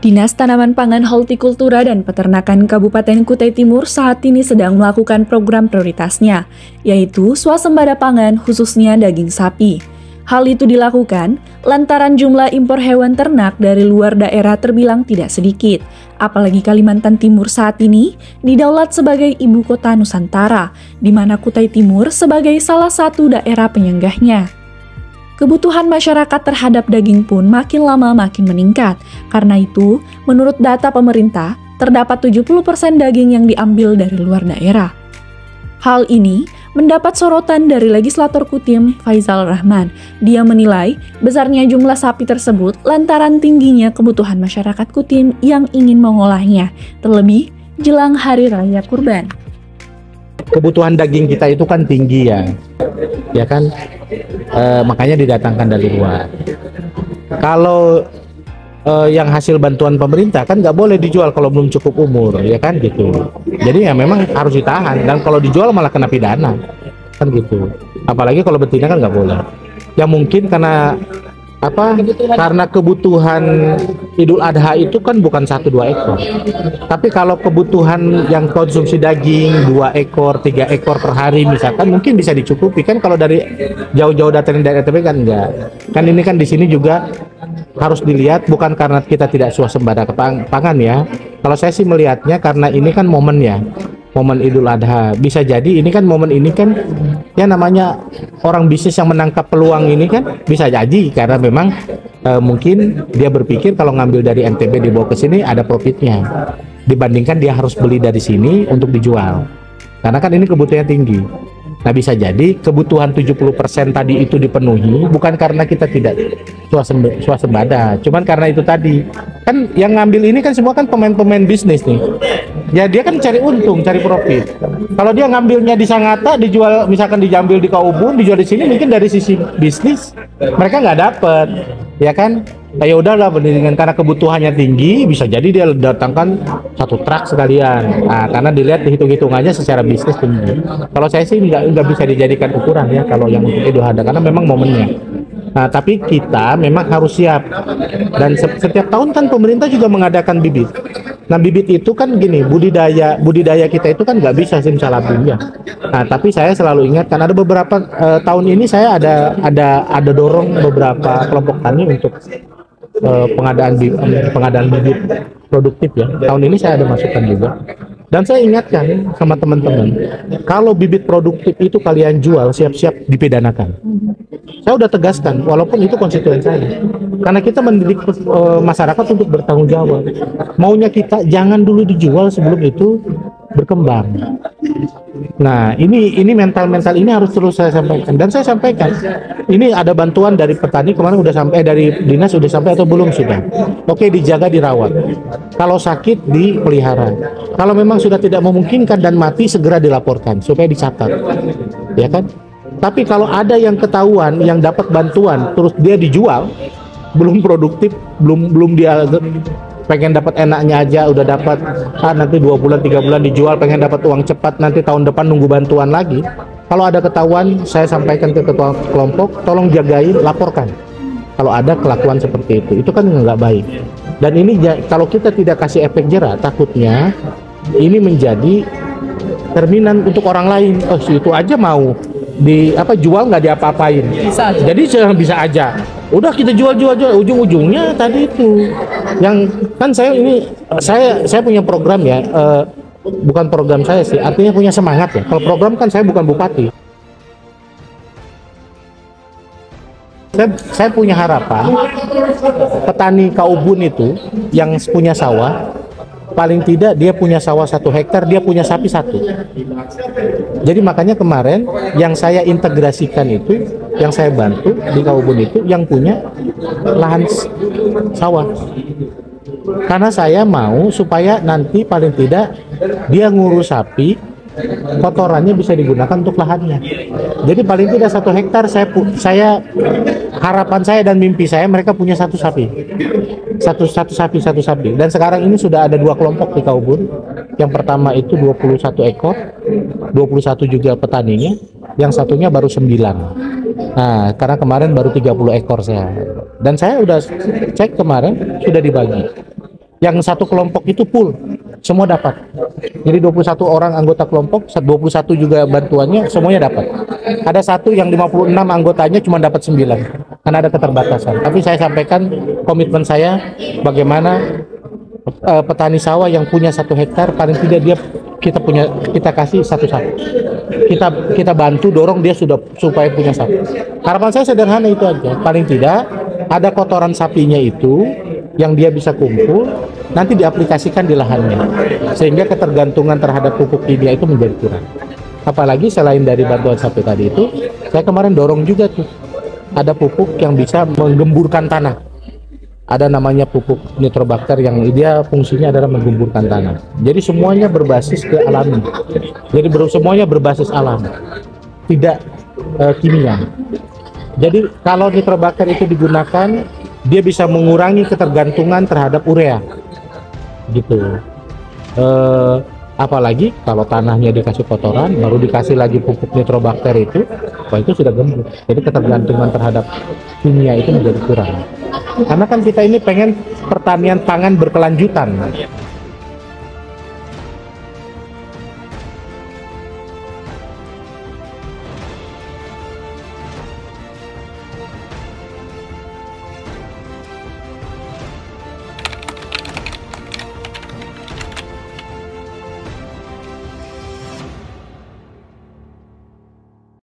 Dinas Tanaman Pangan Hortikultura dan Peternakan Kabupaten Kutai Timur saat ini sedang melakukan program prioritasnya, yaitu swasembada pangan khususnya daging sapi. Hal itu dilakukan lantaran jumlah impor hewan ternak dari luar daerah terbilang tidak sedikit, apalagi Kalimantan Timur saat ini didaulat sebagai ibu kota Nusantara, di mana Kutai Timur sebagai salah satu daerah penyanggahnya. Kebutuhan masyarakat terhadap daging pun makin lama makin meningkat. Karena itu, menurut data pemerintah, terdapat 70% daging yang diambil dari luar daerah. Hal ini mendapat sorotan dari legislator Kutim, Faizal Rahman. Dia menilai besarnya jumlah sapi tersebut lantaran tingginya kebutuhan masyarakat Kutim yang ingin mengolahnya, terlebih jelang Hari Raya Kurban. Kebutuhan daging kita itu kan tinggi ya kan, makanya didatangkan dari luar. Kalau yang hasil bantuan pemerintah kan nggak boleh dijual kalau belum cukup umur, ya kan gitu. Jadi ya memang harus ditahan, dan kalau dijual malah kena pidana, kan gitu. Apalagi kalau betina kan nggak boleh. Ya mungkin karena karena kebutuhan Idul Adha itu kan bukan 1-2 ekor, tapi kalau kebutuhan yang konsumsi daging 2 ekor, 3 ekor per hari misalkan, mungkin bisa dicukupi kan. Kalau dari jauh-jauh datang dari RTP kan enggak. Kan ini kan di sini juga harus dilihat, bukan karena kita tidak swasembada pangan ya. Kalau saya sih melihatnya karena ini kan momennya, momen Idul Adha. Bisa jadi ini kan momen ini kan ya, namanya orang bisnis yang menangkap peluang ini kan bisa jadi karena memang mungkin dia berpikir kalau ngambil dari NTB dibawa ke sini ada profitnya dibandingkan dia harus beli dari sini untuk dijual, karena kan ini kebutuhannya tinggi. Nah, bisa jadi kebutuhan 70% tadi itu dipenuhi bukan karena kita tidak swasembada, cuman karena itu tadi kan yang ngambil ini kan semua kan pemain-pemain bisnis nih. Ya dia kan cari untung, cari profit. Kalau dia ngambilnya di Sangatta, dijual misalkan diambil di Kaubun, dijual di sini, mungkin dari sisi bisnis mereka nggak dapet, ya kan? Ya udahlah, dengan karena kebutuhannya tinggi, bisa jadi dia datangkan 1 truk sekalian. Nah, karena dilihat hitung-hitungannya secara bisnis tinggi. Kalau saya sih nggak bisa dijadikan ukuran ya kalau yang untuk Idul Adha, karena memang momennya. Nah, tapi kita memang harus siap, dan setiap tahun kan pemerintah juga mengadakan bibit. Nah, bibit itu kan gini, budidaya kita itu kan nggak bisa simsalabim ya. Nah, tapi saya selalu ingatkan, ada beberapa tahun ini saya ada dorong beberapa kelompok tani untuk pengadaan bibit produktif ya. Tahun ini saya ada masukan juga. Dan saya ingatkan sama teman-teman, kalau bibit produktif itu kalian jual, siap-siap dipidanakan. Saya udah tegaskan, walaupun itu konstituen saya. Karena kita mendidik masyarakat untuk bertanggung jawab. Maunya kita jangan dulu dijual sebelum itu berkembang. Nah, ini mental ini harus terus saya sampaikan. Dan saya sampaikan, ini ada bantuan dari petani kemarin udah sampai, dari dinas udah sampai atau belum sudah. Oke, dijaga, dirawat. Kalau sakit dipelihara. Kalau memang sudah tidak memungkinkan dan mati, segera dilaporkan supaya dicatat. Ya kan? Tapi kalau ada yang ketahuan yang dapat bantuan terus dia dijual, belum produktif, belum dia pengen dapat enaknya aja udah dapat, nanti 2 bulan 3 bulan dijual, pengen dapat uang cepat, nanti tahun depan nunggu bantuan lagi. Kalau ada ketahuan, saya sampaikan ke ketua kelompok, tolong jagain, laporkan kalau ada kelakuan seperti itu kan nggak baik. Dan ini kalau kita tidak kasih efek jerah, takutnya ini menjadi cerminan untuk orang lain. Oh, itu aja mau jual nggak diapa-apain, jadi bisa aja udah kita jual, ujung-ujungnya tadi itu yang kan saya punya program ya, bukan program saya sih, artinya punya semangat ya. Kalau program kan saya bukan bupati, saya punya harapan petani Kaubun itu yang punya sawah, paling tidak dia punya sawah 1 hektar, dia punya sapi 1. Jadi makanya kemarin yang saya integrasikan itu, yang saya bantu di Kaubun itu yang punya lahan sawah. Karena saya mau supaya nanti paling tidak dia ngurus sapi, kotorannya bisa digunakan untuk lahannya. Jadi paling tidak 1 hektar saya harapan saya dan mimpi saya mereka punya 1 sapi. Satu sapi. Dan sekarang ini sudah ada 2 kelompok di Kaubun. Yang pertama itu 21 ekor, 21 juga petaninya, yang satunya baru 9. Nah, karena kemarin baru 30 ekor saya. Dan saya udah cek kemarin sudah dibagi. yang satu kelompok itu full, semua dapat. Jadi 21 orang anggota kelompok, 21 juga bantuannya, semuanya dapat. Ada satu yang 56 anggotanya cuma dapat 9, karena ada keterbatasan. Tapi saya sampaikan komitmen saya, bagaimana petani sawah yang punya 1 hektar, paling tidak kita kasih satu. Kita bantu dorong dia supaya punya satu. Harapan saya sederhana itu aja. Paling tidak ada kotoran sapinya itu yang dia bisa kumpul, nanti diaplikasikan di lahannya, sehingga ketergantungan terhadap pupuk kimia itu menjadi kurang. Apalagi selain dari bantuan sapi tadi itu, saya kemarin dorong juga tuh, ada pupuk yang bisa menggemburkan tanah. Ada namanya pupuk nitrobakter yang dia fungsinya adalah menggemburkan tanah. Jadi semuanya berbasis ke alami. Jadi semuanya berbasis alam, tidak kimia. Jadi kalau nitrobakter itu digunakan, dia bisa mengurangi ketergantungan terhadap urea, gitu. Apalagi kalau tanahnya dikasih kotoran, baru dikasih lagi pupuk nitrobakter itu, wah itu sudah gembur. Jadi ketergantungan terhadap kimia itu menjadi kurang. Karena kan kita ini pengen pertanian pangan berkelanjutan.